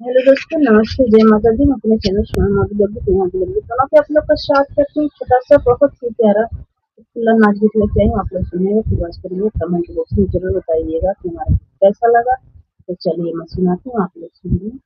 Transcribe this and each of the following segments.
Hello दोस्तों, नमस्ते, जय माता दी। मैं अपने चैनल स्वयं दोनों पे आप लोग का स्वागत करती हूँ। छोटा सा बहुत ही प्यारा खुला नाच गीत लेके आई हूँ, आप लोग सुनिएगा, फिर बात करिए, कमेंट बॉक्स में जरूर बताइएगा कि हमारा गीत कैसा लगा। तो चलिए मैं सुनाती हूँ, आप लोग सुनिए।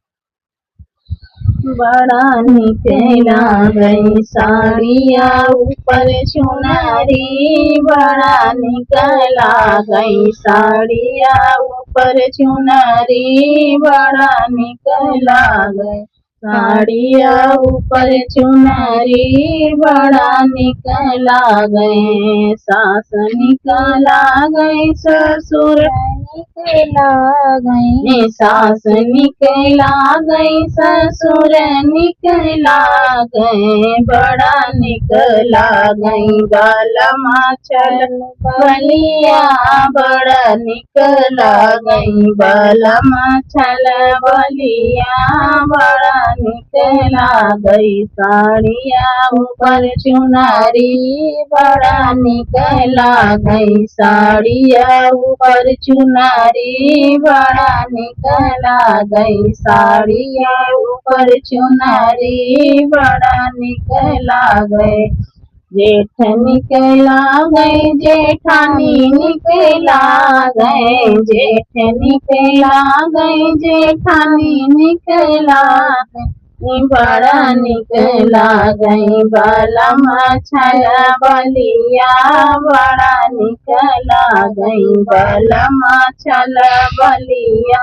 बड़ा निक लागई साड़िया ऊपर चुनरी, बड़ा निक लागई साड़िया ऊपर चुनरी, बड़ा निक लागई साड़िया ऊपर चुनरी, बड़ा निक लागई। सास निक लागई ससुर निक लागई, सास निक लागई ससुर निक लागई, बड़ा निक लागई। बालमा चल बलिया बड़ा निक लागई, बालमा चल बलिया बड़ा निक लागई। साड़िया ऊपर चुनरी बड़ा निक लागई, साड़िया ऊपर चुनरी बड़ा निक लागई, साड़िया ऊपर चुनरी बड़ा निक लागई। जेठ निक लागई जेठानी निक लागई, जेठ निक लागई जेठानी निक लागई, बड़ा निक लागई। बालमा छल बलिया बड़ा निक लागई, बालमा छल बलिया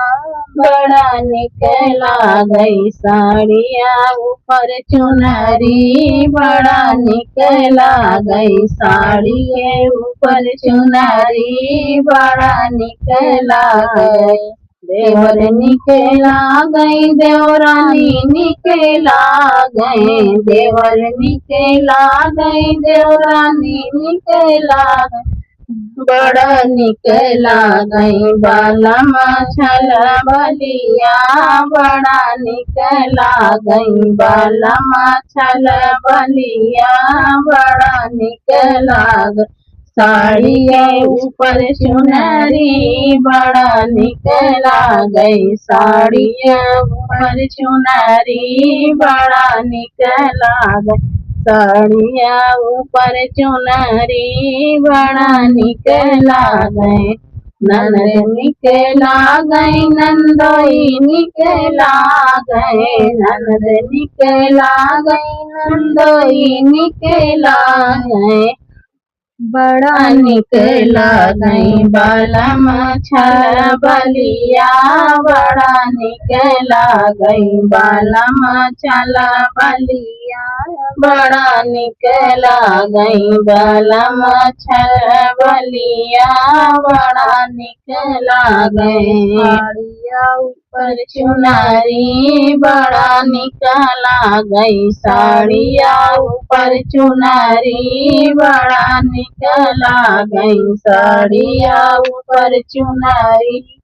बड़ा निक लागई। साड़िया ऊपर चुनरी बड़ा निक लागई, साड़िए ऊपर चुनरी बड़ा निक लागई। देवर निक लागई देवरानी निक लागई, देवर निक लागई देवरानी निक लागई, बड़ा निक लागई। बालमा छल बलिया बड़ा निक लागई, बालमा छल बलिया बड़ा निक लागई। साड़िया ऊपर चुनरी बड़ा निक लागई, साड़िया ऊपर चुनरी बड़ा निक लागई, साड़िया ऊपर चुनरी बड़ा निक लागई। ननद निक लागई नंदोई निक लागई, ननद निक लागई नंदोई निक लागई, बड़ा निक लागई। बालमा छल बलिया बड़ा निक लागई, बालमा छल बलिया बड़ा निक लागई, बालमा छल बलिया बड़ा निक लागई। साड़िया ऊपर चुनरी बड़ा निक लागई, साड़िया ऊपर चुनरी बड़ा निक लागई, साड़िया ऊपर चुनरी